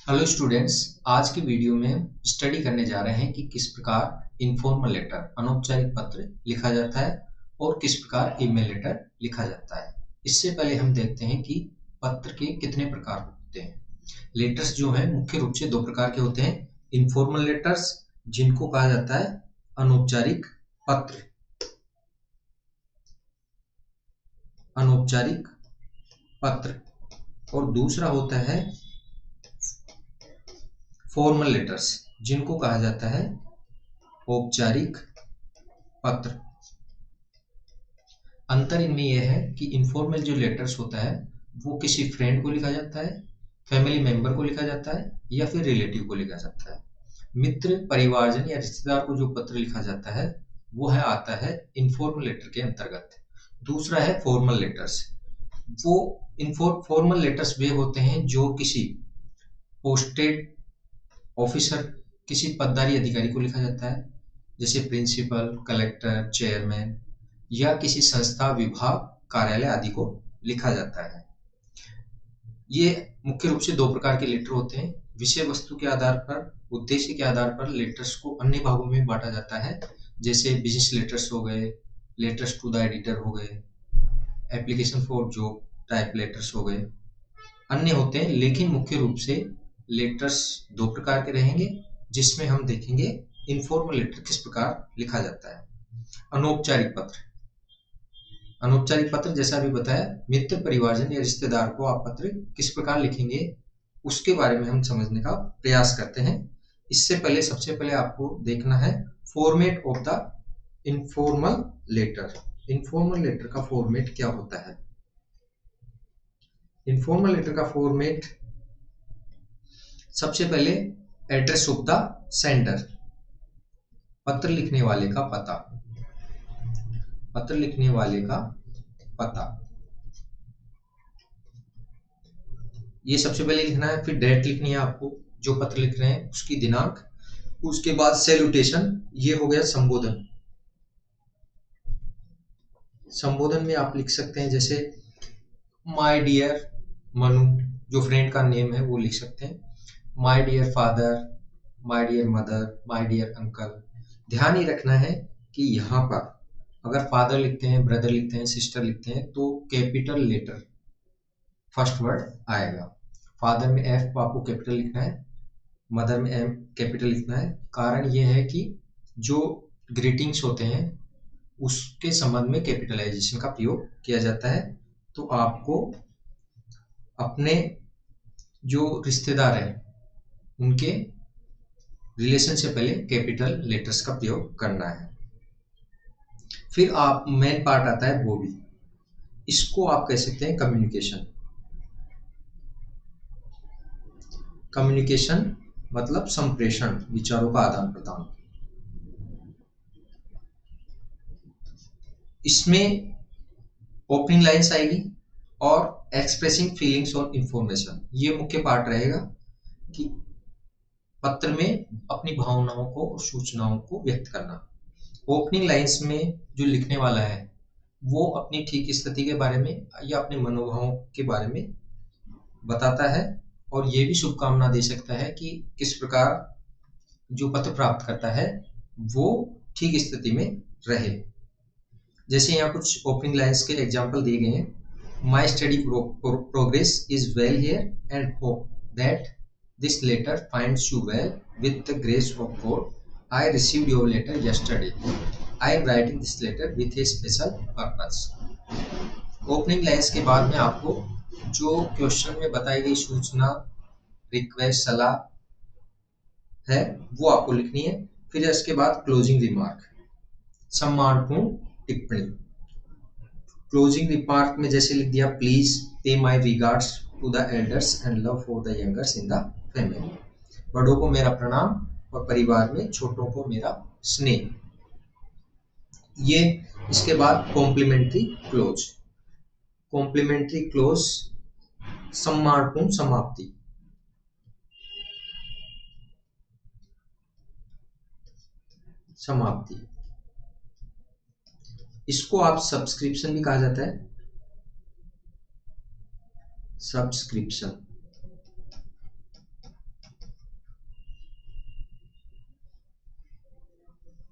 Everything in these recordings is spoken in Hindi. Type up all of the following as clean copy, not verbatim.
Hello students. आज के वीडियो में स्टडी करने जा रहे हैं कि किस प्रकार इनफॉर्मल लेटर अनौपचारिक पत्र लिखा जाता है और किस प्रकार ईमेल लेटर लिखा जाता है। इससे पहले हम देखते हैं कि पत्र के कितने प्रकार होते हैं। लेटर्स जो हैं मुख्य रूप से दो प्रकार के होते हैं। इनफॉर्मल लेटर्स जिनको कहा जाता है अनौपचारिक पत्र, अनौपचारिक पत्र, और दूसरा होता है फॉर्मल लेटर्स जिनको कहा जाता है औपचारिक पत्र। अंतर इनमें यह है कि इनफॉर्मल जो लेटर्स होता है वो किसी फ्रेंड को लिखा जाता है, फैमिली मेंबर को लिखा जाता है या फिर रिलेटिव को लिखा जाता है। मित्र, परिवारजन या रिश्तेदार को जो पत्र लिखा जाता है वो है आता है इनफॉर्मल लेटर के अंतर्गत। दूसरा है फॉर्मल लेटर्स। वो फॉर्मल लेटर्स वे होते हैं जो किसी पोस्टेड ऑफिसर, किसी पदधारी अधिकारी को लिखा जाता है, जैसे प्रिंसिपल, कलेक्टर, चेयरमैन या किसी संस्था, विभाग, कार्यालय आदि को लिखा जाता है। ये मुख्य रूप से दो प्रकार के लेटर होते हैं। विषय वस्तु के आधार पर, उद्देश्य के आधार पर लेटर्स को अन्य भागों में बांटा जाता है, जैसे बिजनेस लेटर्स हो गए, लेटर्स टू द एडिटर हो गए, application for job type letters हो गए, अन्य होते हैं। लेकिन मुख्य रूप से लेटर्स दो प्रकार के रहेंगे, जिसमें हम देखेंगे इनफॉर्मल लेटर किस प्रकार लिखा जाता है। अनौपचारिक पत्र। अनौपचारिक पत्र जैसा अभी बताया, मित्र, परिवारजन या रिश्तेदार को आप पत्र किस प्रकार लिखेंगे उसके बारे में हम समझने का प्रयास करते हैं। इससे पहले सबसे पहले आपको देखना है format of the informal letter. Informal letter का फॉर्मेट क्या होता है? इनफॉर्मल लेटर का फॉर्मेट सबसे पहले एड्रेस ऑफ द सेंडर, पत्र लिखने वाले का पता, पत्र लिखने वाले का पता, ये सबसे पहले लिखना है। फिर डेट लिखनी है आपको, जो पत्र लिख रहे हैं उसकी दिनांक। उसके बाद सैल्यूटेशन, ये हो गया संबोधन। संबोधन में आप लिख सकते हैं जैसे माय डियर मनु, जो फ्रेंड का नेम है वो लिख सकते हैं। My dear father, my dear mother, my dear uncle. ध्यान ही रखना है कि यहाँ पर अगर फादर लिखते हैं, ब्रदर लिखते हैं, सिस्टर लिखते हैं तो कैपिटल लेटर फर्स्ट वर्ड आएगा। फादर में एफ आपको कैपिटल लिखना है, मदर में एम कैपिटल लिखना है। कारण यह है कि जो ग्रीटिंग्स होते हैं उसके संबंध में कैपिटलाइजेशन का प्रयोग किया जाता है। तो आपको अपने जो रिश्तेदार हैं उनके रिलेशन से पहले कैपिटल लेटर्स का प्रयोग करना है। फिर आप मेन पार्ट आता है बॉडी। इसको आप कह सकते हैं कम्युनिकेशन। कम्युनिकेशन मतलब संप्रेषण, विचारों का आदान प्रदान। इसमें ओपनिंग लाइंस आएगी और एक्सप्रेसिंग फीलिंग्स और इंफॉर्मेशन, ये मुख्य पार्ट रहेगा कि पत्र में अपनी भावनाओं को और सूचनाओं को व्यक्त करना। ओपनिंग लाइंस में जो लिखने वाला है वो अपनी ठीक स्थिति के बारे में या अपने मनोभावों के बारे में बताता है और ये भी शुभकामना दे सकता है कि किस प्रकार जो पत्र प्राप्त करता है वो ठीक स्थिति में रहे। जैसे यहाँ कुछ ओपनिंग लाइंस के एग्जाम्पल दिए गए हैं। My study progress is well here and hope that this letter finds you well with the grace of God. I received your letter yesterday. I am writing this letter with a special purpose. Opening lines के बाद में आपको जो क्वेश्चन में बताई गई सूचना, रिक्वेस्ट, सलाह है वो आपको लिखनी है। फिर इसके बाद क्लोजिंग रिमार्क, सम्मानपूर्ण टिप्पणी। क्लोजिंग रिमार्क में जैसे लिख दिया, please pay my regards to the elders and love for the youngers in the family. बड़ों को मेरा प्रणाम और परिवार में छोटों को मेरा स्नेह। ये इसके बाद कॉम्प्लीमेंट्री क्लोज। कॉम्प्लीमेंट्री क्लोज सम्मानपूर्ण समाप्ति। समाप्ति, इसको आप सब्सक्रिप्शन भी कहा जाता है। सब्सक्रिप्शन।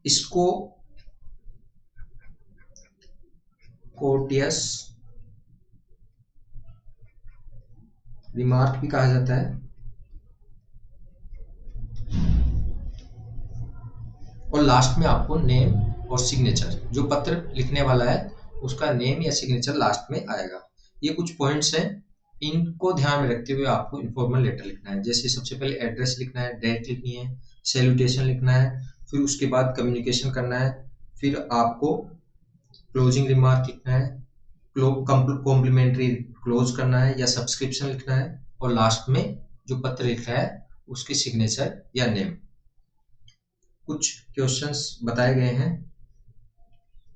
इसको कोर्टियस रिमार्क भी कहा जाता है। और लास्ट में आपको नेम और सिग्नेचर, जो पत्र लिखने वाला है उसका नेम या सिग्नेचर लास्ट में आएगा। ये कुछ पॉइंट्स हैं, इनको ध्यान में रखते हुए आपको इन्फॉर्मल लेटर लिखना है। जैसे सबसे पहले एड्रेस लिखना है, डेट लिखनी है, सैल्यूटेशन लिखना है, फिर उसके बाद कम्युनिकेशन करना है, फिर आपको क्लोजिंग रिमार्क लिखना है, कॉम्प्लीमेंट्री क्लोज करना है या सब्सक्रिप्शन लिखना है, और लास्ट में जो पत्र लिख रहा है उसकी सिग्नेचर या नेम। कुछ क्वेश्चंस बताए गए हैं,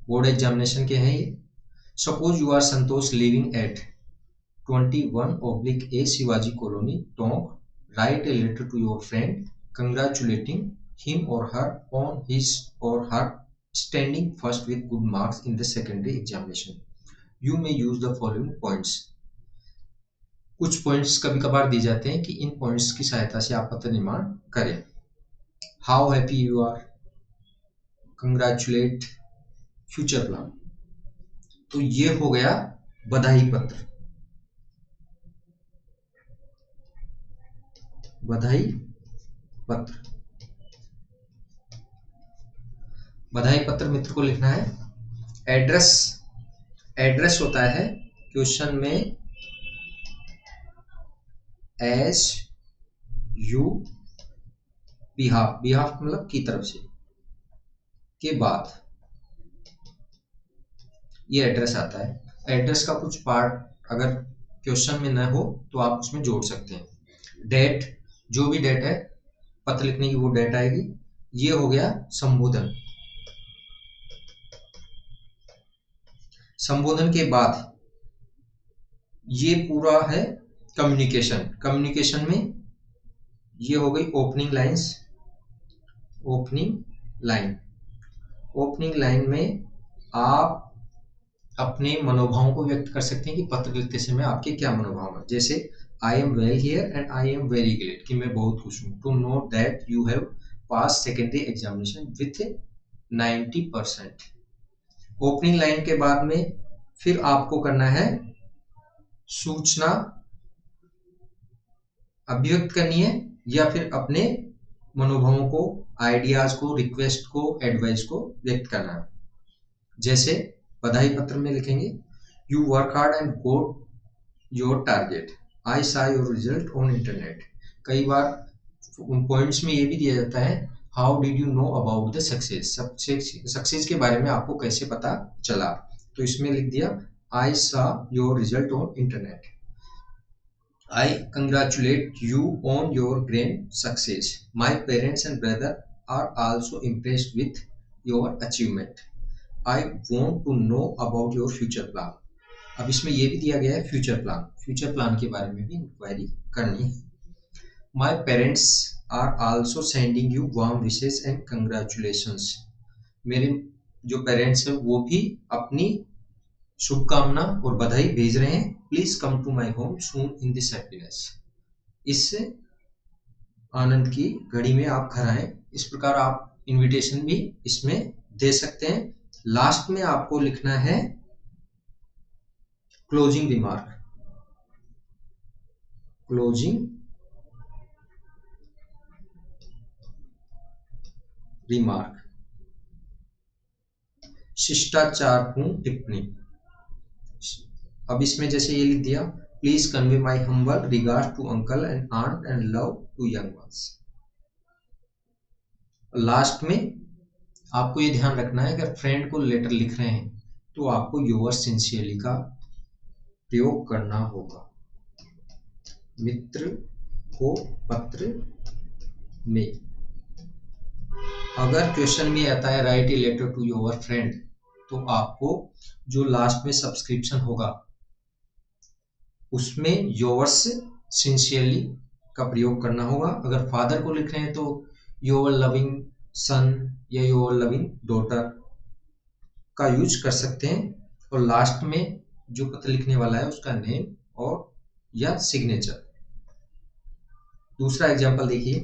बोर्ड एग्जामिनेशन के हैं ये। Suppose you are Santosh living at 21/A Shivaji colony Tonk, write a letter to your friend congratulating him or her on his or her standing first with good marks in the secondary examination. You may use the following points. कुछ पॉइंट्स कभी कभार दिए जाते हैं कि इन पॉइंट्स की सहायता से आप पत्र निर्माण करें। How happy you are, congratulate, future plan. तो ये हो गया बधाई पत्र। बधाई पत्र, बधाई पत्र मित्र को लिखना है। एड्रेस, एड्रेस होता है क्वेश्चन में एज यू बिहाफ, बिहाफ मतलब की तरफ से, के बाद ये एड्रेस आता है। एड्रेस का कुछ पार्ट अगर क्वेश्चन में न हो तो आप उसमें जोड़ सकते हैं। डेट, जो भी डेट है पत्र लिखने की वो डेट आएगी। ये हो गया संबोधन। संबोधन के बाद ये पूरा है कम्युनिकेशन। कम्युनिकेशन में ये हो गई opening lines. Opening line, opening line में आप अपने मनोभावों को व्यक्त कर सकते हैं कि पत्र लिखते समय आपके क्या मनोभाव है। जैसे I am well here and I am very glad, कि मैं बहुत खुश हूँ। To know that you have pass secondary examination with 90%। Opening line के बाद में फिर आपको करना है सूचना अभिव्यक्त करनी है या फिर अपने मनोभावों को, आइडियाज को, रिक्वेस्ट को, एडवाइस को व्यक्त करना है। जैसे बधाई पत्र में लिखेंगे you work hard and got your target, I saw your result on internet. कई बार उन पॉइंट्स में ये भी दिया जाता है how did you know about the success, success के बारे में आपको कैसे पता चला। तो इसमें लिख दिया I saw your result on internet, I congratulate you on your grand success, my parents and brother are also impressed with your achievement, I want to know about your future plan. अब इसमें यह भी दिया गया है फ्यूचर प्लान, फ्यूचर प्लान के बारे में भी इंक्वायरी करनी है। My parents are also sending you warm wishes and congratulations, मेरे जो पेरेंट्स हैं वो भी अपनी शुभकामना और बधाई भेज रहे हैं। Please come to my home soon in this happiness, इस आनंद की घड़ी में आप घर आए। इस प्रकार आप इनविटेशन भी इसमें दे सकते हैं। लास्ट में आपको लिखना है क्लोजिंग रिमार्क, क्लोजिंग रिमार्क, शिष्टाचारपूर्ण टिप्पणी। अब इसमें जैसे ये लिख दिया please convey my humble regard to uncle and aunt and love to young ones. Last में आपको ये ध्यान रखना है अगर फ्रेंड को लेटर लिख रहे हैं तो आपको योर्स सिंसियरली का प्रयोग करना होगा। मित्र को पत्र में अगर क्वेश्चन में आता है write a letter to your friend, तो आपको जो लास्ट में सब्सक्रिप्शन होगा उसमें योर्स सिंसियरली का प्रयोग करना होगा। अगर फादर को लिख रहे हैं तो योर लविंग सन या योर लविंग डॉटर का यूज कर सकते हैं। और लास्ट में जो पत्र लिखने वाला है उसका नेम और या सिग्नेचर। दूसरा एग्जांपल देखिए,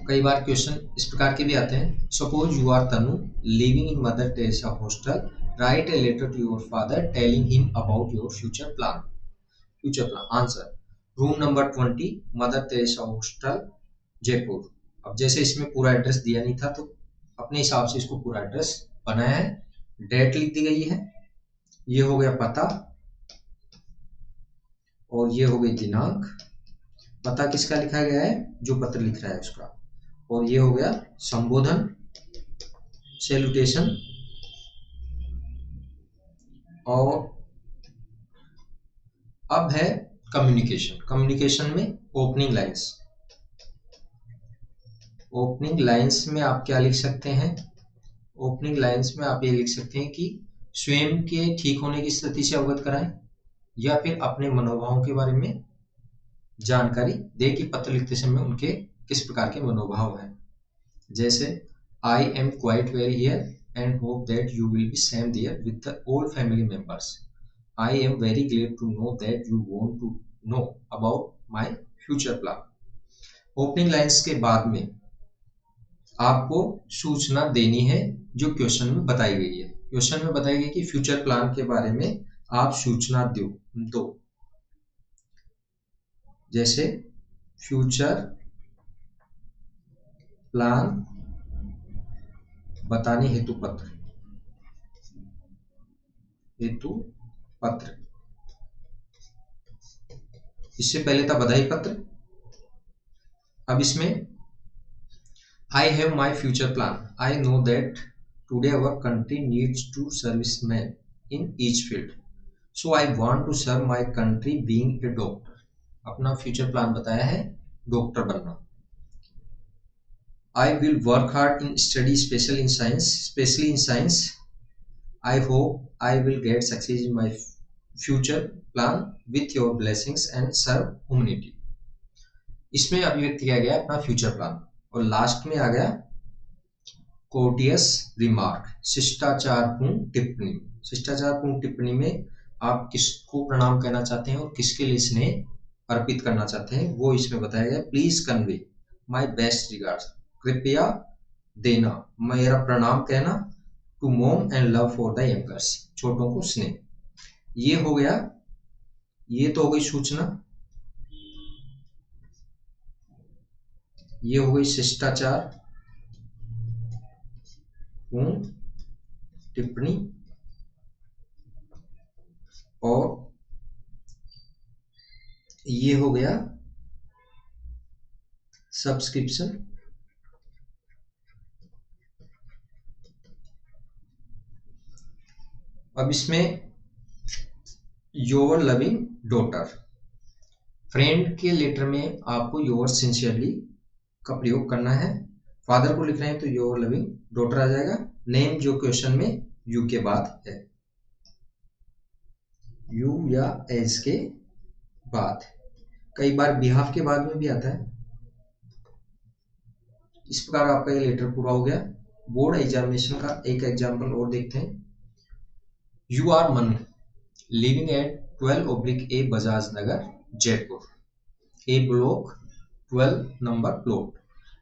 कई बार क्वेश्चन इस प्रकार के भी आते हैं। Suppose you are Tanu living in Mother Teresa hostel, write a letter to your father telling him about your future plan. Future plan answer room number 20 Mother Teresa hostel Jaipur. अब जैसे इसमें पूरा एड्रेस दिया नहीं था तो अपने हिसाब से इसको पूरा एड्रेस बनाया है, डेट लिख दी गई है, ये हो गया पता और ये हो गई दिनांक। पता किसका लिखा गया है, जो पत्र लिख रहा है उसका, और ये हो गया संबोधन सैल्यूटेशन। और अब है कम्युनिकेशन। कम्युनिकेशन में ओपनिंग लाइंस। ओपनिंग लाइंस में आप क्या लिख सकते हैं, ओपनिंग लाइंस में आप ये लिख सकते हैं कि स्वयं के ठीक होने की स्थिति से अवगत कराएं या फिर अपने मनोभावों के बारे में जानकारी दे कि पत्र लिखते समय उनके किस प्रकार के मनोभाव हैं। जैसे I am quite very here and hope that you will be same there with the all family members. I am very glad to know that you want to know about my future plan. Opening lines के बाद में आपको सूचना देनी है जो क्वेश्चन में बताई गई है। क्वेश्चन में बताई गई कि फ्यूचर प्लान के बारे में आप सूचना दो। जैसे फ्यूचर प्लान बताने हेतु पत्र, इससे पहले था बधाई पत्र। अब इसमें I have my future plan. I know that today our country needs 2 servicemen in each field. So I want to serve my country being a doctor. अपना फ्यूचर प्लान बताया है डॉक्टर बनना। I will work hard in study especially in science. I hope I will get success in my future plan with your blessings and serve humanity. इसमें अभिव्यक्त किया गया अपना फ्यूचर प्लान। और लास्ट में आ गया कोर्टियस रिमार्क, शिष्टाचारपूर्ण टिप्पणी। शिष्टाचारपूर्ण टिप्पणी में आप किसको प्रणाम कहना चाहते हैं और किसके लिए स्नेह अर्पित करना चाहते हैं वो इसमें बताया गया। Please convey my best regards, कृपया देना मेरा प्रणाम कहना, to mom and love for the youngers, छोटों को स्नेह। ये हो गया, ये तो हो गई सूचना, ये हो गई शिष्टाचार पूर्ण टिप्पणी, और ये हो गया सब्सक्रिप्शन। अब इसमें योर लविंग डॉटर, फ्रेंड के लेटर में आपको योर सिंसियरली का प्रयोग करना है। फादर को लिख रहे हैं तो योर लविंग डॉटर आ जाएगा। नेम जो क्वेश्चन में यू के बाद है, यू या एज के बाद, कई बार बिहाफ के बाद में भी आता है। इस प्रकार आपका ये लेटर पूरा हो गया। बोर्ड एग्जामिनेशन का एक एग्जाम्पल और देखते हैं। You are Manu living at 12/A Bajaj Nagar Jaipur, a block 12 number plot.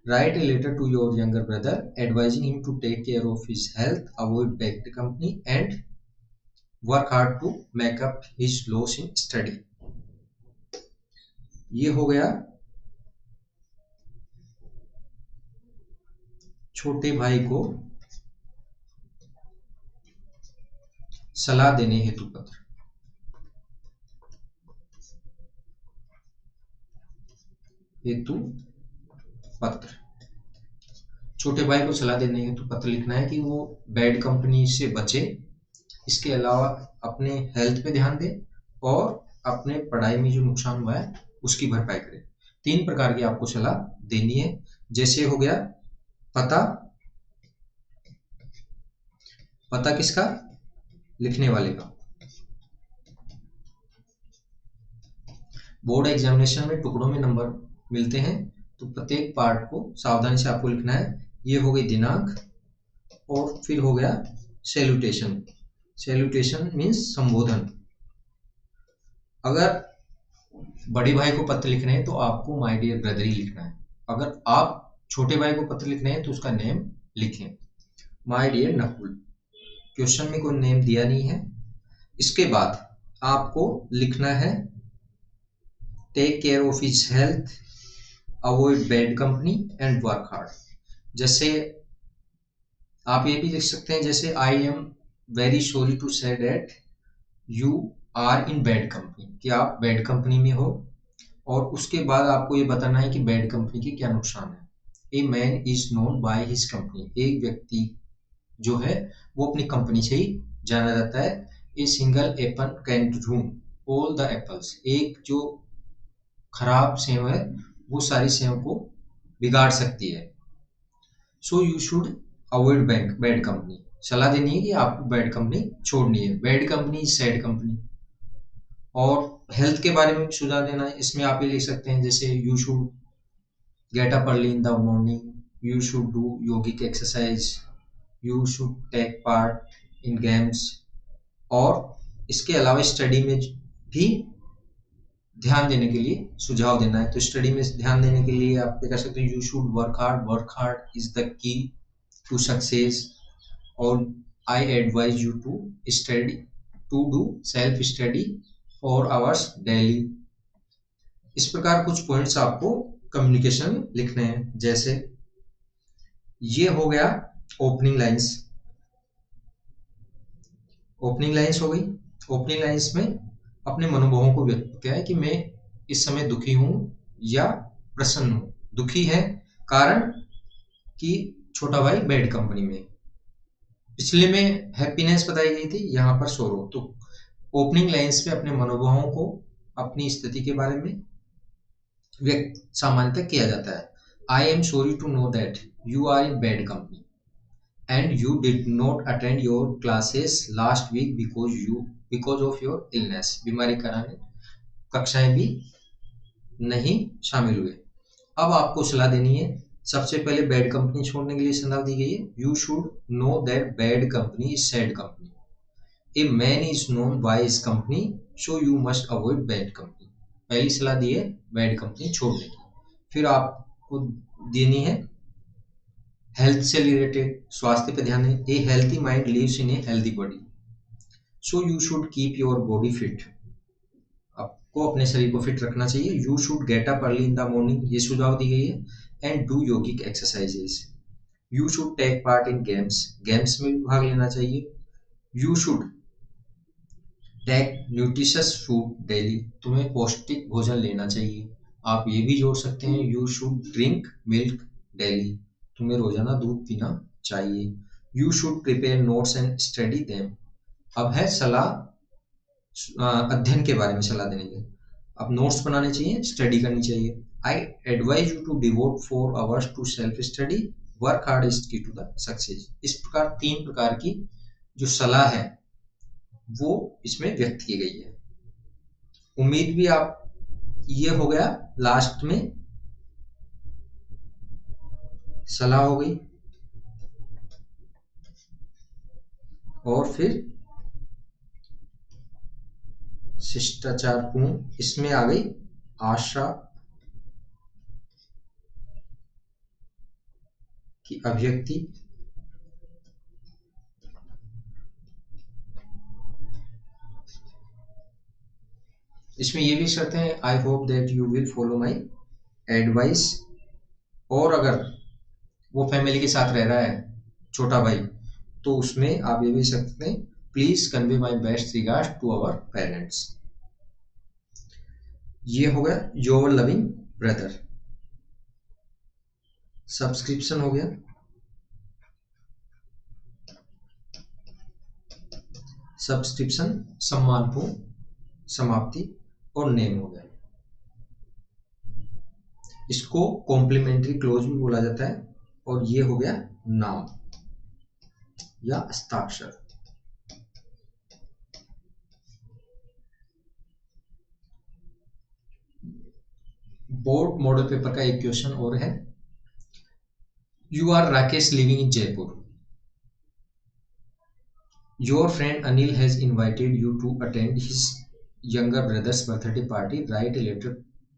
Write a letter to your younger brother advising him to take care of his health, avoid bad company and work hard to make up his loss in study. ये हो गया छोटे भाई को सलाह देने हेतु पत्र। हेतु पत्र, छोटे भाई को सलाह देने हेतु पत्र लिखना है कि वो बैड कंपनी से बचे, इसके अलावा अपने हेल्थ पे ध्यान दे और अपने पढ़ाई में जो नुकसान हुआ है उसकी भरपाई करे। 3 प्रकार की आपको सलाह देनी है। जैसे हो गया पता, पता किसका, लिखने वाले का। बोर्ड एग्जामिनेशन में टुकड़ों में नंबर मिलते हैं तो प्रत्येक पार्ट को सावधानी से आपको लिखना है। ये हो गई दिनांक, और फिर हो गया सैल्यूटेशन। सैल्यूटेशन मीन्स संबोधन। अगर बड़े भाई को पत्र लिखना है तो आपको माय डियर ब्रदर ही लिखना है। अगर आप छोटे भाई को पत्र लिखना है तो उसका नेम लिखें। माय डियर नकुल, क्वेश्चन में कोई नेम दिया नहीं है। इसके बाद आपको लिखना है take care of his health, avoid bad company and work hard. जैसे आप ये भी लिख सकते हैं, जैसे I am very sorry to say that you are in bad company, कि आप बैड कंपनी में हो। और उसके बाद आपको ये बताना है कि बैड कंपनी के क्या नुकसान है। A man is known by his company, एक व्यक्ति जो है वो अपनी कंपनी से ही जाना जाता है। A single Apple can room all the apples, एक जो खराब सेव है वो सारी सेव को बिगाड़ सकती है। सो you should avoid bad company, सलाह देनी है कि आपको बैड कंपनी छोड़नी है। Bad company sad company. और हेल्थ के बारे में भी सुझाव देना है, इसमें आप ये लिख सकते हैं, जैसे you should get up early in the morning, you should do yogic exercise, you should take part in games. और इसके अलावा स्टडी में भी ध्यान देने के लिए सुझाव देना है। तो स्टडी में ध्यान देने के लिए आप कह सकते हैं, you should work hard is the key to success. और I advise you to study, to do self study 4 hours daily. इस प्रकार कुछ पॉइंट्स आपको कम्युनिकेशन में लिखने हैं। जैसे ये हो गया ओपनिंग लाइंस। ओपनिंग लाइंस हो गई। ओपनिंग लाइंस में अपने मनोभावों को व्यक्त किया है कि मैं इस समय दुखी हूं या प्रसन्न हूं। दुखी है कारण कि छोटा भाई बैड कंपनी में, पिछले में हैप्पीनेस बताई गई थी, यहाँ पर सोरो। तो ओपनिंग लाइंस में अपने मनोभावों को, अपनी स्थिति के बारे में व्यक्त सामान्यतः किया जाता है। I am sorry to know that you are in bad company and you did not attend your classes last week because of your illness, बीमारी के कारण कक्षाएं भी नहीं शामिल हुए। अब आपको सलाह देनी है। सबसे पहले बैड कंपनी छोड़ने के लिए सलाह दी गई है, you should know that bad company is sad company, a man is known by his company so you must avoid bad company. पहली सलाह दी है बैड कंपनी छोड़ने की। फिर आपको देनी है हेल्थ से रिलेटेड, स्वास्थ्य पे ध्यान है। A healthy mind lives in a healthy body so you should keep your body fit, आपको अपने शरीर को फिट रखना चाहिए। You should get up early in the morning, ये सुझाव दी गई है। And do yogic exercises, you should take part in games, games में भी भाग लेना चाहिए। You should take nutritious food daily, तुम्हें पौष्टिक भोजन लेना चाहिए। आप ये भी जोड़ सकते हैं, you should drink milk daily, तुम्हें रोजाना दूध पीना चाहिए। You should prepare notes and study them. अब है सलाह, अध्ययन के बारे में सलाह देने के। अब नोट्स बनाने चाहिए, स्टडी करनी चाहिए। I advise you to devote 4 hours to self study, work hard is key to the success. इस प्रकार 3 प्रकार की जो सलाह है वो इसमें व्यक्त की गई है। उम्मीद भी आप, ये हो गया लास्ट में सलाह हो गई। और फिर शिष्टाचार पूर्ण, इसमें आ गई आशा की अभिव्यक्ति। इसमें ये भी करते हैं, I hope that you will follow my advice. और अगर वो फैमिली के साथ रह रहा है छोटा भाई, तो उसमें आप ये भी सकते हैं, please convey my best regards to our parents. ये हो गया योर लविंग ब्रदर। सब्सक्रिप्शन हो गया। सब्सक्रिप्शन सम्मानपूर्ण समाप्ति और नेम हो गया। इसको कॉम्प्लीमेंट्री क्लोज भी बोला जाता है। और ये हो गया नाम या हस्ताक्षर। बोर्ड मॉडल पेपर का एक क्वेश्चन और है, you are Rakesh living in Jaipur, your friend Anil has invited you to attend his younger brother's birthday party, write a letter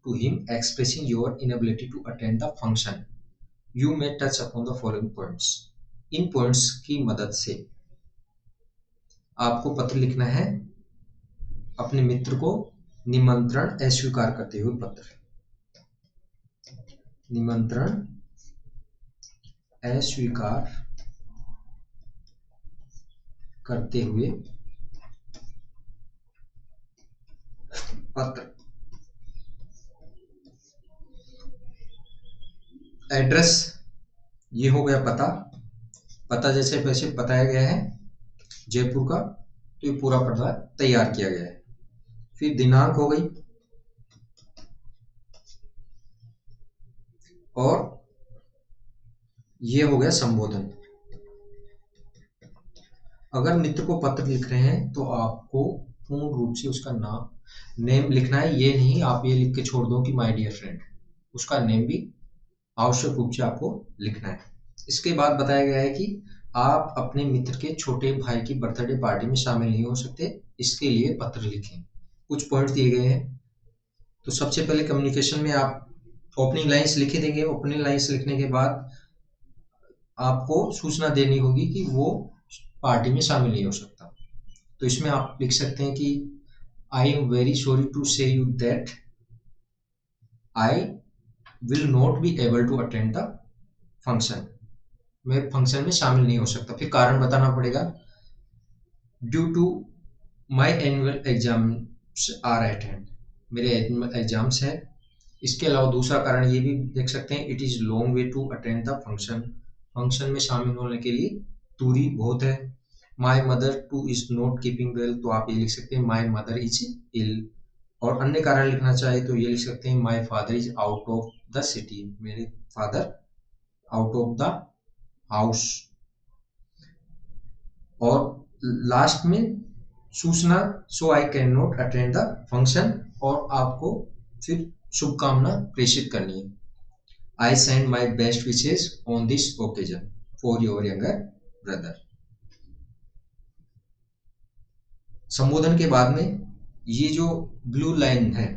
to him expressing your inability to attend the function you may touch upon the following points. In points की मदद से आपको पत्र लिखना है अपने मित्र को निमंत्रण अस्वीकार करते हुए पत्र, निमंत्रण अस्वीकार करते हुए पत्र। एड्रेस ये हो गया पता, पता जैसे वैसे बताया गया है जयपुर का, तो ये पूरा पता तैयार किया गया है। फिर दिनांक हो गई, और ये हो गया संबोधन। अगर मित्र को पत्र लिख रहे हैं तो आपको पूर्ण रूप से उसका नेम लिखना है। ये नहीं आप ये लिख के छोड़ दो कि माय डियर फ्रेंड, उसका नेम भी आवश्यक रूप से आपको लिखना है। इसके बाद बताया गया है कि आप अपने मित्र के छोटे भाई की बर्थडे पार्टी में शामिल नहीं हो सकते, इसके लिए पत्र लिखें। कुछ पॉइंट्स दिए गए हैं। तो सबसे पहले कम्युनिकेशन में आप ओपनिंग लाइंस लिखे देंगे। ओपनिंग लाइंस लिखने के बाद आपको सूचना देनी होगी कि वो पार्टी में शामिल नहीं हो सकता। तो इसमें आप लिख सकते हैं कि I am very sorry to say you that I will not be able to attend the function. मैं फंक्शन में शामिल नहीं हो सकता। फिर कारण बताना पड़ेगा, due to my annual exams are at hand, मेरे एनुअल एग्जाम्स हैं। इसके अलावा दूसरा कारण ये भी देख सकते हैं, it is long way to attend the function, function में शामिल होने के लिए दूरी बहुत है। My mother too is not keeping well, तो आप ये लिख सकते हैं माई मदर इज इल। और अन्य कारण लिखना चाहे तो ये लिख सकते हैं my father is out of the city, मेरे father out of the house. और लास्ट में सूचना, so I can not attend the function, और आपको फिर शुभकामना प्रेषित करनी है। I send my best wishes on this occasion for your younger brother. संबोधन के बाद में ये जो ब्लू लाइन है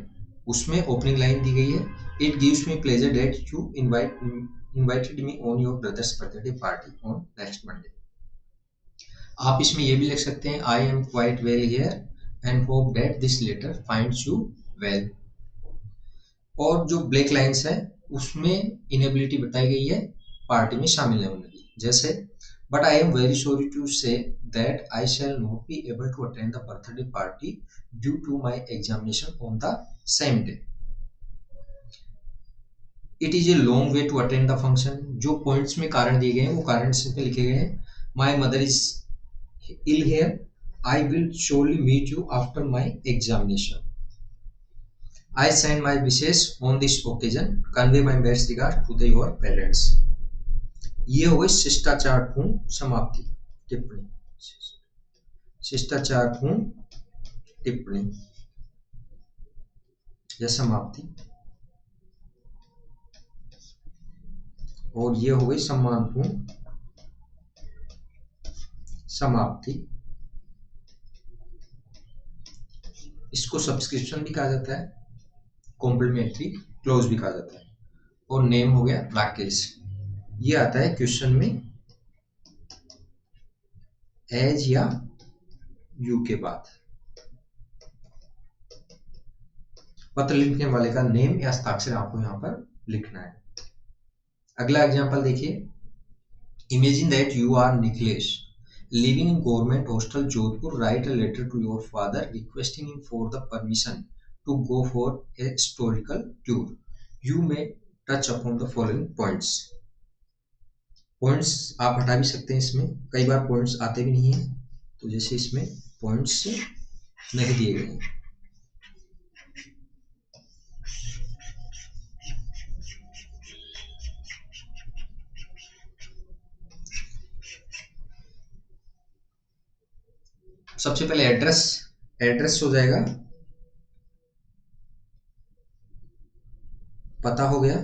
उसमें ओपनिंग लाइन दी गई है, it gives me pleasure that you invited me on your brother's birthday party on next Monday. आप इसमें ये भी लिख सकते हैं, I am quite well here and hope that this letter finds you well. और जो ब्लैक लाइंस है उसमें इनेबिलिटी बताई गई है पार्टी में शामिल होने की, जैसे but I am very sorry to say that I shall not be able to attend the birthday party due to my examination on the same day. It is a long way to attend the function, जो पॉइंट्स में कारण दिए गए हैं वो कारण इसमें लिखे गए हैं। My mother is ill here, I will surely meet you after my examination. I send my wishes on this occasion, convey my best regards to your parents. ये हो गई शिष्टाचारपूर्ण समाप्ति टिप्पणी, शिष्टाचारपूर्ण टिप्पणी या समाप्ति। और ये हो गई सम्मानपूर्ण समाप्ति। इसको सब्सक्रिप्शन भी कहा जाता है, कॉम्प्लीमेंट्री क्लोज भी कहा जाता है। और नेम हो गया राकेश। ये आता है क्वेश्चन में एज या यू के बाद। पत्र लिखने वाले का नेम या हस्ताक्षर आपको यहाँ पर लिखना है। अगला एग्जांपल देखिए, imagine that you are Nikhilesh living in government hostel Jodhpur, write a letter to your father requesting him for the permission to go for a historical tour. You may touch upon the following points. Points आप हटा भी सकते हैं, इसमें कई बार points आते भी नहीं हैं, तो जैसे इसमें points नहीं दिए गए हैं। सबसे पहले एड्रेस हो जाएगा, पता हो गया,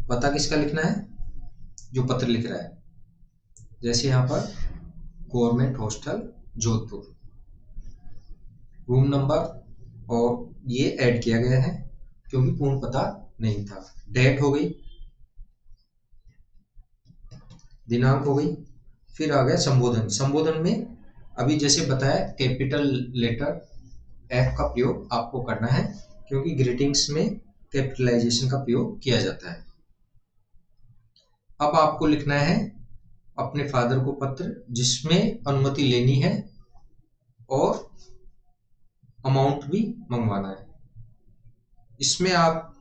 पता किसका लिखना है, जो पत्र लिख रहा है। जैसे यहाँ पर government hostel Jodhpur, room number और ये ऐड किया गया है क्योंकि पूर्ण पता नहीं था। डेट हो गई, दिनांक हो गई, फिर आ गया संबोधन। संबोधन में अभी जैसे बताया कैपिटल लेटर एफ का प्रयोग आपको करना है क्योंकि ग्रीटिंग्स में कैपिटलाइजेशन का प्रयोग किया जाता है। अब आपको लिखना है अपने फादर को पत्र जिसमें अनुमति लेनी है और अमाउंट भी मंगवाना है। इसमें आप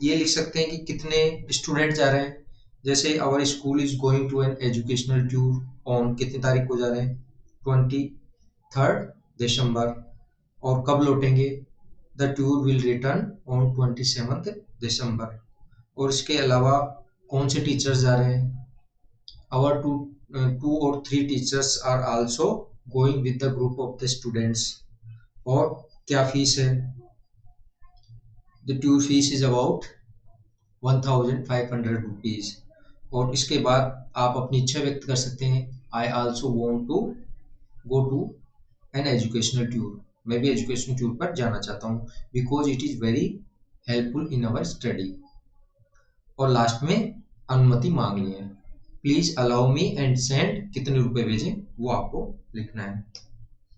ये लिख सकते हैं कि कितने स्टूडेंट जा रहे हैं, जैसे our school is going to an educational tour on, कितनी तारीख को जा रहे हैं, 23 दिसंबर, और कब लौटेंगे, the tour will return on 27 दिसंबर। और इसके अलावा कौन से टीचर्स जा रहे हैं, आवर टू और 3 teachers are also going with the group of the students, और क्या फीस है, the tour fees is about 1500 rupees. और इसके बाद आप अपनी इच्छा व्यक्त कर सकते हैं, I also want to go to an educational tour, मैं भी एजुकेशनल टूर पर जाना चाहता हूँ, because it is very helpful in our study. और लास्ट में अनुमति मांगनी है, please allow me and send, कितने रुपए भेजें वो आपको लिखना है।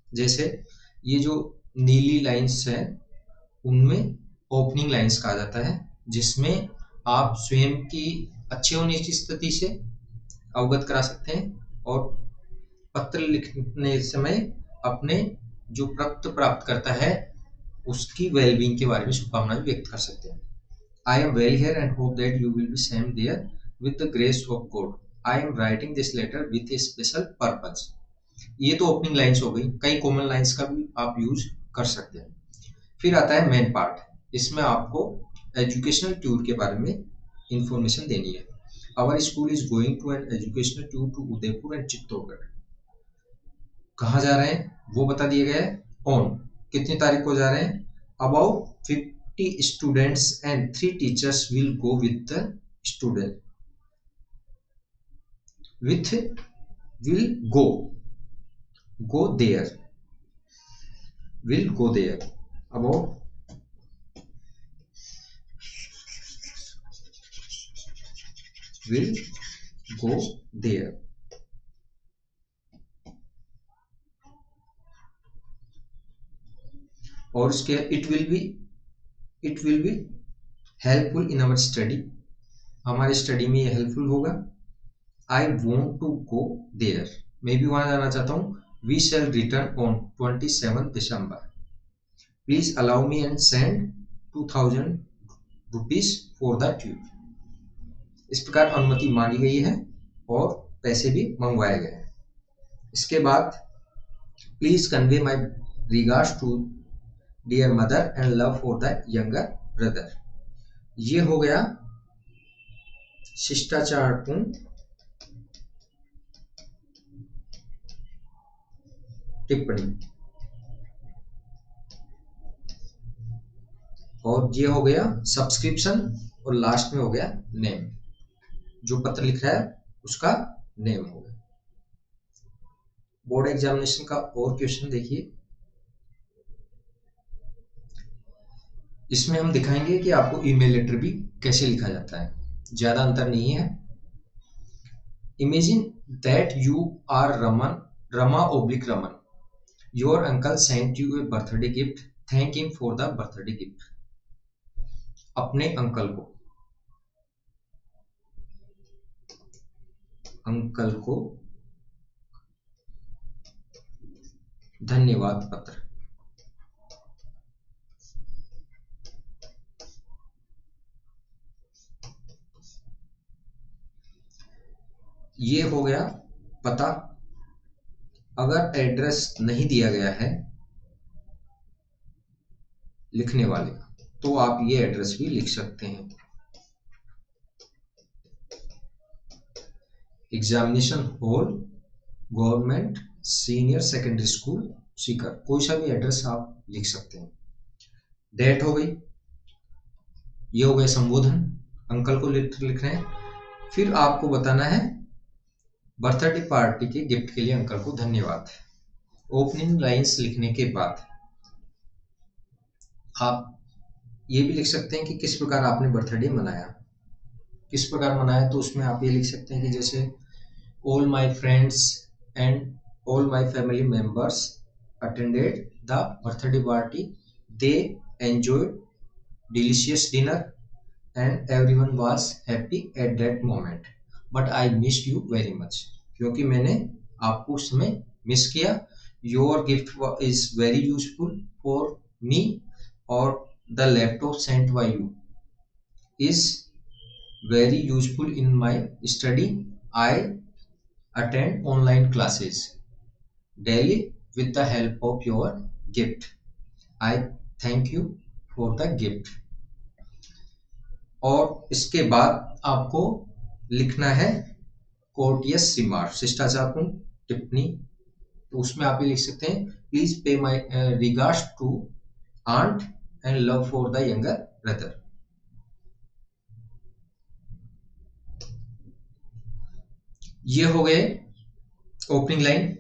जैसे ये जो नीली लाइंस है उनमें ओपनिंग लाइंस कहा जाता है, जिसमें आप स्वयं की अच्छे होने की स्थिति से अवगत करा सकते हैं और पत्र लिखने समय अपने जो पत्र प्राप्त करता है उसकी वेलबींग के बारे में शुभकामनाएं व्यक्त कर सकते हैं। I am well here and hope that you will be same there with the grace of God, I am writing this letter with a special purpose. ये तो ओपनिंग लाइंस हो गई, कई कॉमन लाइंस का भी आप यूज कर सकते हैं। फिर आता है मेन पार्ट, इसमें आपको एजुकेशनल टूर के बारे में इंफॉर्मेशन देनी है। Our school is going to an educational tour to Udaipur and Chittorgarh, कहाँ जा रहे हैं वो बता दिया गया है, ऑन कितनी तारीख को जा रहे हैं, about 50 students and 3 teachers will go with the student, with will go there, will go there, about will go there। और इसके it will be helpful in our study, हमारे स्टडी में ये हेल्पफुल होगा। I want to go there, मैं भी वहां जाना चाहता हूँ। We shall return on 27 December, please allow me and send 2000 rupees for the tour। इस प्रकार अनुमति मांगी गई है और पैसे भी मंगवाए गए हैं। इसके बाद please convey my regards to dear mother and love for the younger brother. ये हो गया शिष्टाचारपूर्ण टिप्पणी, और ये हो गया सब्सक्रिप्शन, और लास्ट में हो गया नेम, जो पत्र लिख रहा है उसका नेम हो गया। बोर्ड एग्जामिनेशन का और क्वेश्चन देखिए, इसमें हम दिखाएंगे कि आपको ईमेल लेटर भी कैसे लिखा जाता है, ज्यादा अंतर नहीं है। Imagine that you are Rama oblique Raman, your uncle sent you a birthday gift, thank him for the birthday gift. अपने अंकल को धन्यवाद पत्र। ये हो गया पता। अगर एड्रेस नहीं दिया गया है लिखने वाले का तो आप ये एड्रेस भी लिख सकते हैं। Examination hall, government senior secondary school Sikar, कोई सा भी एड्रेस आप लिख सकते हैं। डेट हो गई, ये हो गया संबोधन, अंकल को लेटर लिख रहे हैं। फिर आपको बताना है बर्थडे पार्टी के गिफ्ट के लिए अंकल को धन्यवाद। ओपनिंग लाइंस लिखने के बाद आप ये भी लिख सकते हैं कि किस प्रकार आपने बर्थडे मनाया, किस प्रकार मनाया, तो उसमें आप ये लिख सकते हैं कि जैसे all my friends and all my family members attended the birthday party, they enjoyed delicious dinner and everyone was happy at that moment, but I missed you very much, क्योंकि मैंने आपको उस समय मिस किया। Your gift is very useful for me, और the laptop sent by you is very useful in my study. I attend online classes daily with the help of your gift. I thank you for the gift. और इसके बाद आपको लिखना है कोर्टियस रिमार्क, शिष्टाचारपूर्ण टिप्पणी। तो उसमें आप ये लिख सकते हैं, please pay my regards to aunt and love for the younger brother. ये हो गए opening line.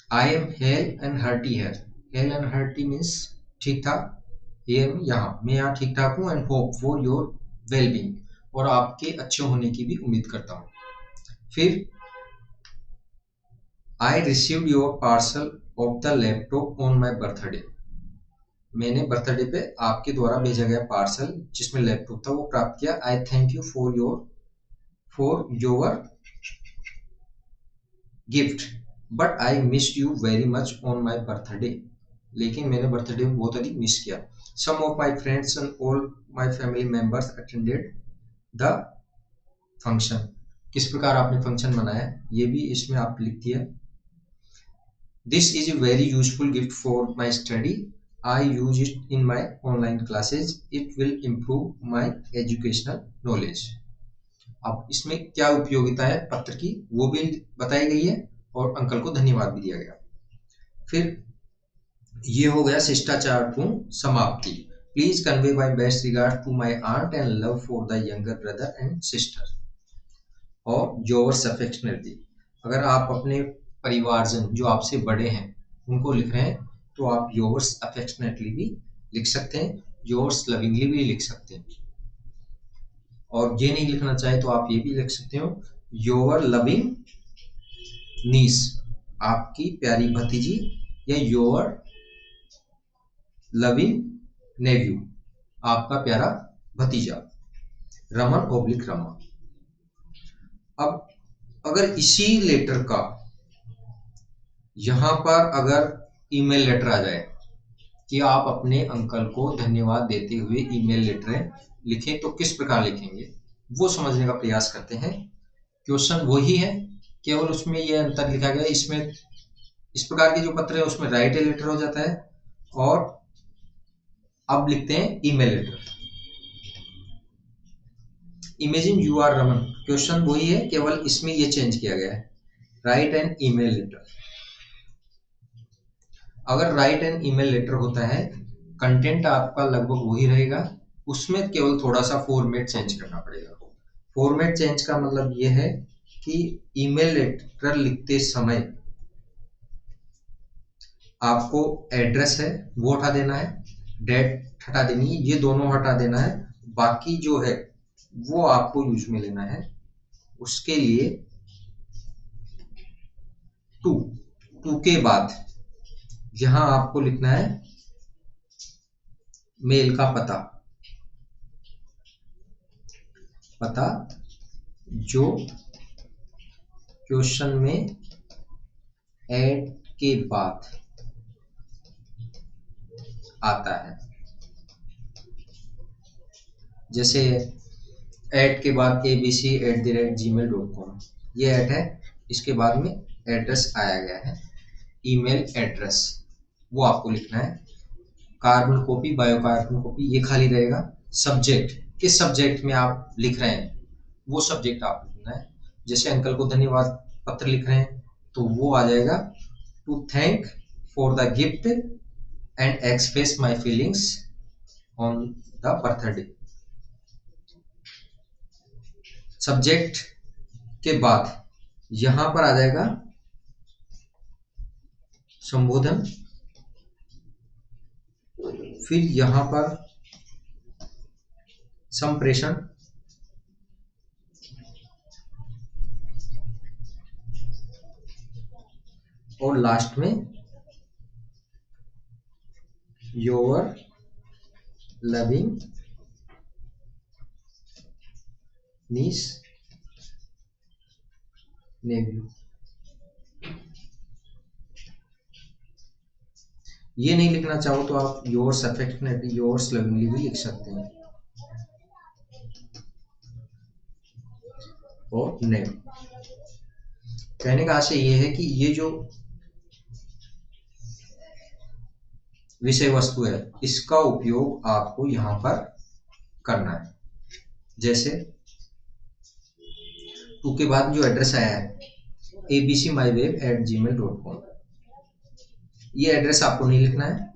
I am hale and hearty here, hale and hearty means ठीक ठाक, हियर यहाँ मैं यहाँ ठीक ठाक हूँ, and hope for your wellbeing, और आपके अच्छे होने की भी उम्मीद करता हूँ। फिर आई received your parcel of the laptop on my birthday, मैंने बर्थडे पे आपके द्वारा भेजा गया पार्सल जिसमें लैपटॉप था वो प्राप्त किया। I thank you for your gift, but I missed you very much on my birthday, लेकिन मैंने बर्थडे में बहुत अधिक मिस किया। Some of my friends and all my family members attended the function, किस प्रकार आपने फंक्शन मनाया ये भी इसमें आप लिख दिया। This is a very useful gift for my study, I use it in my online classes, it will improve my educational knowledge. अब इसमें क्या उपयोगिता है पत्र की वो भी बताई गई है, और अंकल को धन्यवाद भी दिया गया। फिर ये हो गया शिष्टाचारपूर्ण समाप्ति। Please convey my best regard to my aunt and love for the younger brother and sister, और योर्स अफेक्शनेटली। अगर आप अपने परिवारजन जो आपसे बड़े हैं उनको लिख रहे हैं तो आप योर्स अफेक्शनेटली भी लिख सकते हैं, योर्स लविंगली भी लिख सकते हैं, और ये नहीं लिखना चाहे तो आप ये भी लिख सकते हो, योर लविंग नीस, आपकी प्यारी भतीजी, या योर लविंग नेव्यू, आपका प्यारा भतीजा, रमन ओब्लिक रमा। अब अगर इसी लेटर का यहां पर अगर ईमेल लेटर आ जाए कि आप अपने अंकल को धन्यवाद देते हुए ईमेल लेटर लिखें तो किस प्रकार लिखेंगे वो समझने का प्रयास करते हैं। क्वेश्चन वही है, केवल उसमें यह अंतर लिखा गया, इसमें इस प्रकार के जो पत्र है उसमें राइट ए लेटर हो जाता है, और अब लिखते हैं email letter. Imagine you are Raman, question वही है, केवल इसमें ये चेंज किया गया है, राइट एन ईमेल लेटर। अगर राइट एन ईमेल लेटर होता है कंटेंट आपका लगभग वही रहेगा, उसमें केवल थोड़ा सा फॉर्मेट चेंज करना पड़ेगा। फॉर्मेट चेंज का मतलब ये है कि ईमेल लेटर लिखते समय आपको एड्रेस है वो हटा देना है, डेट हटा देनी है, ये दोनों हटा देना है, बाकी जो है वो आपको यूज में लेना है। उसके लिए टू के बाद यहां आपको लिखना है मेल का पता जो क्वेश्चन में ऐड के बाद आता है, जैसे ऐड के बाद abc@gmail.com, ये ऐड है, इसके बाद में एड्रेस आया गया है, ईमेल एड्रेस वो आपको लिखना है। कार्बन कॉपी, बायोकार्बन कॉपी ये खाली रहेगा। सब्जेक्ट, किस सब्जेक्ट में आप लिख रहे हैं वो सब्जेक्ट आप लिखना है। जैसे अंकल को धन्यवाद पत्र लिख रहे हैं तो वो आ जाएगा to thank for the gift and express my feelings on the birthday. Subject के बाद यहां पर आ जाएगा संबोधन फिर यहां पर संप्रेषण, और लास्ट में योर लविंग नीस नेव्यू। ये नहीं लिखना चाहो तो आप योर्स अफेक्शनेटली, योर्स लविंगली भी लिख सकते हैं, और नेम। कहने का आशय ये है कि ये जो विषय वस्तु है इसका उपयोग आपको यहां पर करना है। जैसे टू के बाद जो एड्रेस आया है abcmyweb@gmail.com, ये एड्रेस आपको नहीं लिखना है,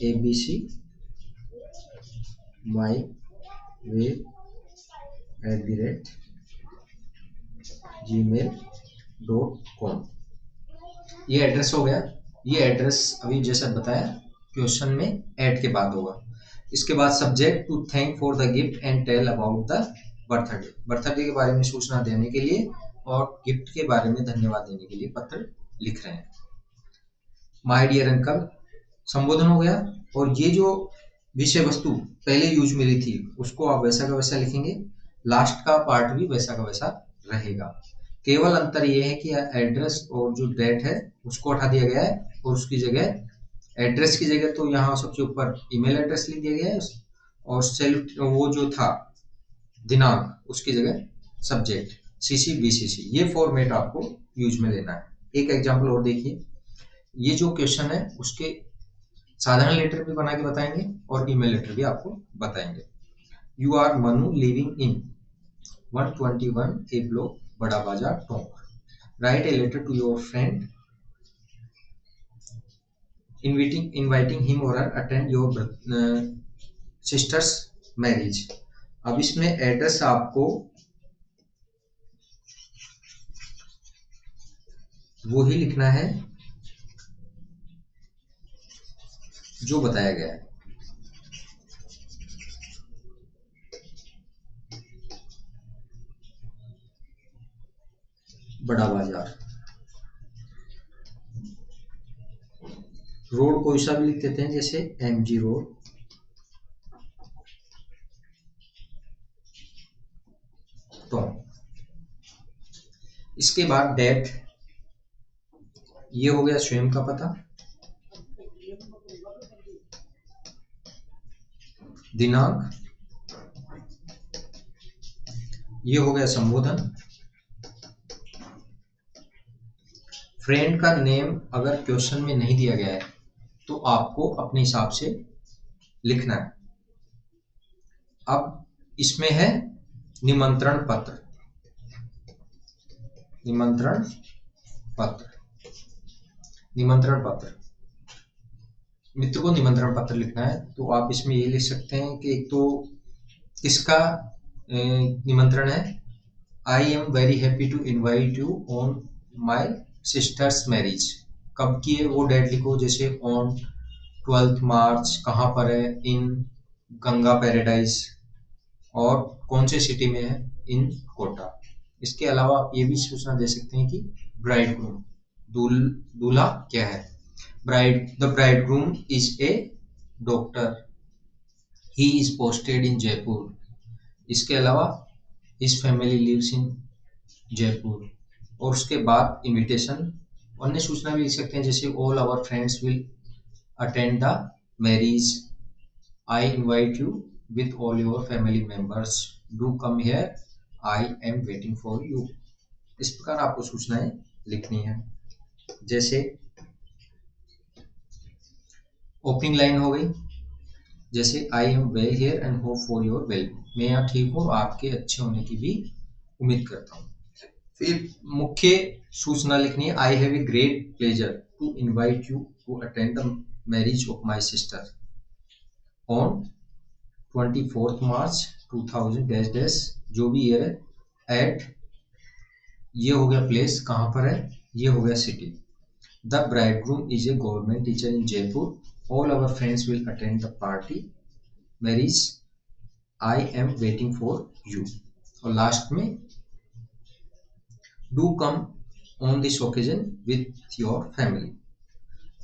abcmyweb@gmail.com, ये एड्रेस हो गया। ये एड्रेस अभी जैसा बताया क्वेश्चन में ऐड के बाद होगा। इसके बाद subject to thank for the gift and tell about the birthday, birthday के बारे में सूचना देने के लिए और गिफ्ट के बारे में धन्यवाद देने के लिए पत्र लिख रहे हैं। माय डियर अंकल संबोधन हो गया, और ये जो विषय वस्तु पहले यूज मिली थी उसको आप वैसा का वैसा लिखेंगे, लास्ट का पार्ट भी वैसा का वैसा रहेगा। केवल अंतर ये है कि एड्रेस और जो डेट है उसको हटा दिया गया है, और उसकी जगह एड्रेस की जगह तो यहाँ सबसे ऊपर ईमेल एड्रेस लिख दिया गया है, और सेल्फ वो जो था दिनांक उसकी जगह सब्जेक्ट सीसी बीसीसी, ये फॉर्मेट आपको यूज में लेना है। एक एग्जांपल और देखिए, ये जो क्वेश्चन है उसके साधारण लेटर भी बना के बताएंगे और ईमेल लेटर भी आपको बताएंगे। You are Manu living in 121 A block Bada Bazar Tonk, write a letter to your friend inviting him or her attend your sister's marriage। अब इसमें एड्रेस आपको वो ही लिखना है जो बताया गया है। बड़ा बाजार, रोड कोई सा भी लिख देते हैं जैसे MG रोड, तो इसके बाद डेट, ये हो गया स्वयं का पता, दिनांक, ये हो गया संबोधन, फ्रेंड का नेम अगर क्वेश्चन में नहीं दिया गया है तो आपको अपने हिसाब से लिखना है। अब इसमें है निमंत्रण पत्र, निमंत्रण पत्र, निमंत्रण पत्र, मित्र को निमंत्रण पत्र लिखना है तो आप इसमें ये लिख सकते हैं कि एक तो किसका निमंत्रण है, I am very happy to invite you on my sister's marriage, कब की है वो डेट लिखो, जैसे ऑन 12 मार्च, कहाँ पर है, इन गंगा पैराडाइज, और कौन से सिटी में है, इन कोटा। इसके अलावा आप ये भी सूचना दे सकते हैं कि ब्राइड ग्रूम, दूल्हा क्या है, the bridegroom is a doctor, he is posted in Jaipur. इसके अलावा his family lives in Jaipur, और उसके बाद इनविटेशन, अन्य सूचना भी लिख सकते हैं जैसे all our friends will attend the marriage, I invite you with all your family members, do come here, I am waiting for you. इस प्रकार आपको सूचनाएं लिखनी है। जैसे ओपनिंग लाइन हो गई, जैसे I am well here and hope for your well, मैं यहाँ ठीक हूँ, आपके अच्छे होने की भी उम्मीद करता हूँ। फिर मुख्य सूचना लिखनी है, I have a great pleasure to invite you to attend the marriage of my sister on 24 March 2000 dash dash, जो भी ईयर है, एट ये हो गया प्लेस, कहाँ पर है, ये हो गया city. The bridegroom is a government teacher in Jaipur. All our friends will attend the party. Marriage, I am waiting for you. और लास्ट में do come on this occasion with your family.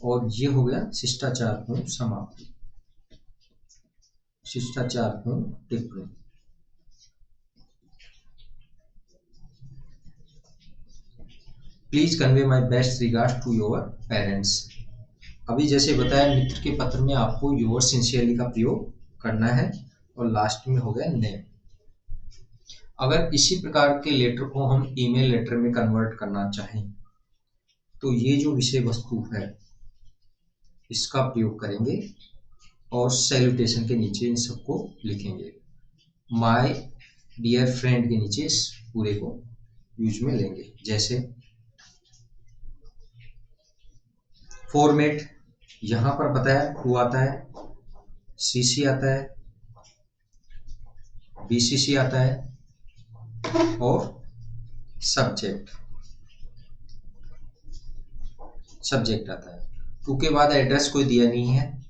और ये हो गया शिष्टाचार पूर्ण समाप्ति, शिष्टाचार पूर्ण टिप्पणी। Please convey my best regard to your parents. अभी जैसे बताया, मित्र के पत्र में आपको योर सिंसियरली का प्रयोग करना है। और लास्ट में हो गया नेम। अगर इसी प्रकार के लेटर को हम ईमेल लेटर में कन्वर्ट करना चाहें तो ये जो विषय वस्तु है इसका प्रयोग करेंगे और सैल्यूटेशन के नीचे इन सबको लिखेंगे। माय डियर फ्रेंड के नीचे इस पूरे को यूज में लेंगे। जैसे फॉर्मेट, यहां पर बताया टू आता है, सीसी आता है, बीसीसी आता है और सब्जेक्ट आता है। टू के बाद एड्रेस कोई दिया नहीं है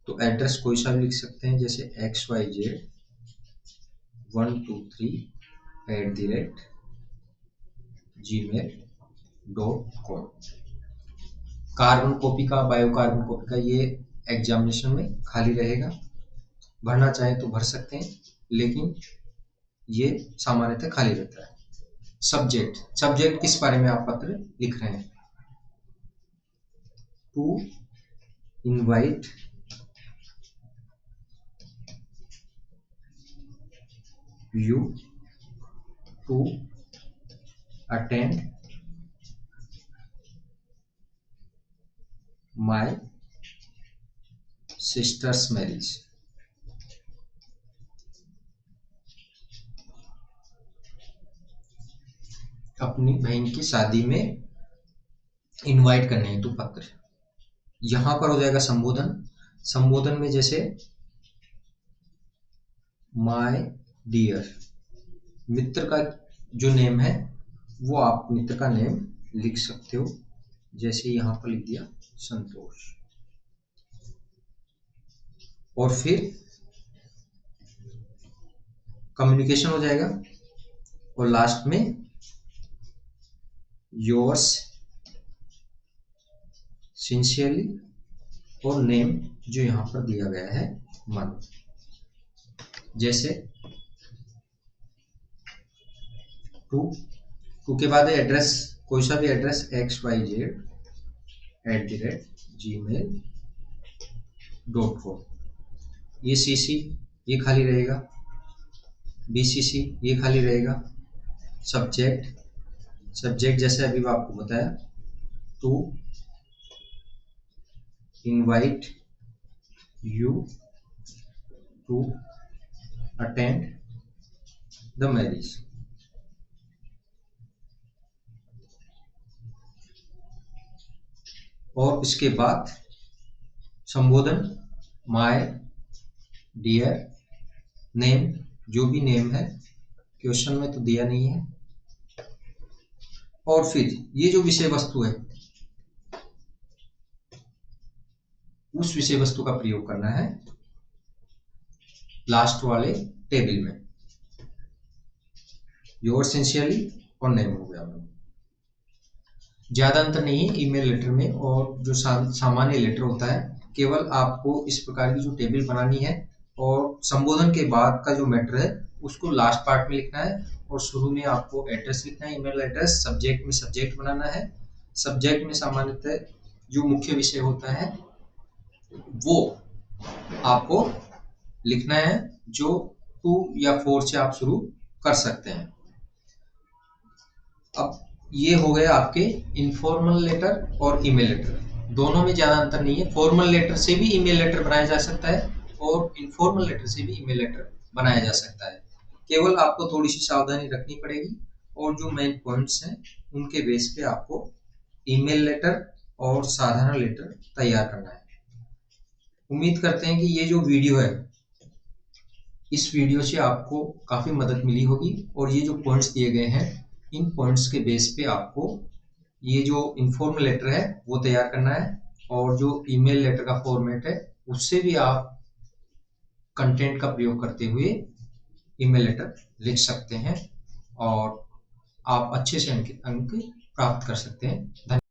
तो एड्रेस कोई सा भी लिख सकते हैं, जैसे xyz123@gmail.com। कार्बन कॉपी का, बायो कार्बन कॉपी का ये एग्जामिनेशन में खाली रहेगा, भरना चाहे तो भर सकते हैं, लेकिन ये सामान्यतः खाली रहता है। सब्जेक्ट किस बारे में आप पत्र लिख रहे हैं, to invite you to attend my sister's marriage. अपनी बहन की शादी में इनवाइट करने हेतु पत्र। यहां पर हो जाएगा संबोधन में जैसे माय डियर, मित्र का जो नेम है वो आप मित्र का नेम लिख सकते हो, जैसे यहां पर लिख दिया संतोष। और फिर कम्युनिकेशन हो जाएगा और लास्ट में योर्स सिंसियरली और नेम जो यहां पर दिया गया है मन। जैसे टू के बाद एड्रेस, कोई सा भी एड्रेस xyz@gmail.com। ये सीसी ये खाली रहेगा, बीसीसी ये खाली रहेगा। सब्जेक्ट जैसे अभी आपको बताया, to invite you to attend the marriage. और इसके बाद संबोधन माय डियर, नेम जो भी नेम है, क्वेश्चन में तो दिया नहीं है। और फिर ये जो विषय वस्तु है उस विषय वस्तु का प्रयोग करना है लास्ट वाले टेबल में। योर्स सिंसियरली और नेम हो गया। ज्यादा अंतर नहीं है ईमेल लेटर में और जो सामान्य लेटर होता है, केवल आपको इस प्रकार की जो टेबल बनानी है और संबोधन के बाद का जो मैटर है उसको लास्ट पार्ट में लिखना है और शुरू में आपको एड्रेस लिखना है, ईमेल एड्रेस। सब्जेक्ट में सब्जेक्ट बनाना है। सब्जेक्ट में सामान्यतः जो मुख्य विषय होता है वो आपको लिखना है, जो 2 या 4 से आप शुरू कर सकते हैं। अब ये हो गया आपके इनफॉर्मल लेटर और ईमेल लेटर। दोनों में ज्यादा अंतर नहीं है। फॉर्मल लेटर से भी ईमेल लेटर बनाया जा सकता है और इनफॉर्मल लेटर से भी ईमेल लेटर बनाया जा सकता है। केवल आपको थोड़ी सी सावधानी रखनी पड़ेगी और जो मेन पॉइंट्स हैं उनके बेस पे आपको ईमेल लेटर और साधारण लेटर तैयार करना है। उम्मीद करते हैं कि ये जो वीडियो है इस वीडियो से आपको काफी मदद मिली होगी और ये जो पॉइंट्स दिए गए हैं इन पॉइंट्स के बेस पे आपको ये जो इन्फॉर्मल लेटर है वो तैयार करना है, और जो ईमेल लेटर का फॉर्मेट है उससे भी आप कंटेंट का प्रयोग करते हुए ईमेल लेटर लिख सकते हैं, और आप अच्छे से अंक प्राप्त कर सकते हैं। धन्यवाद।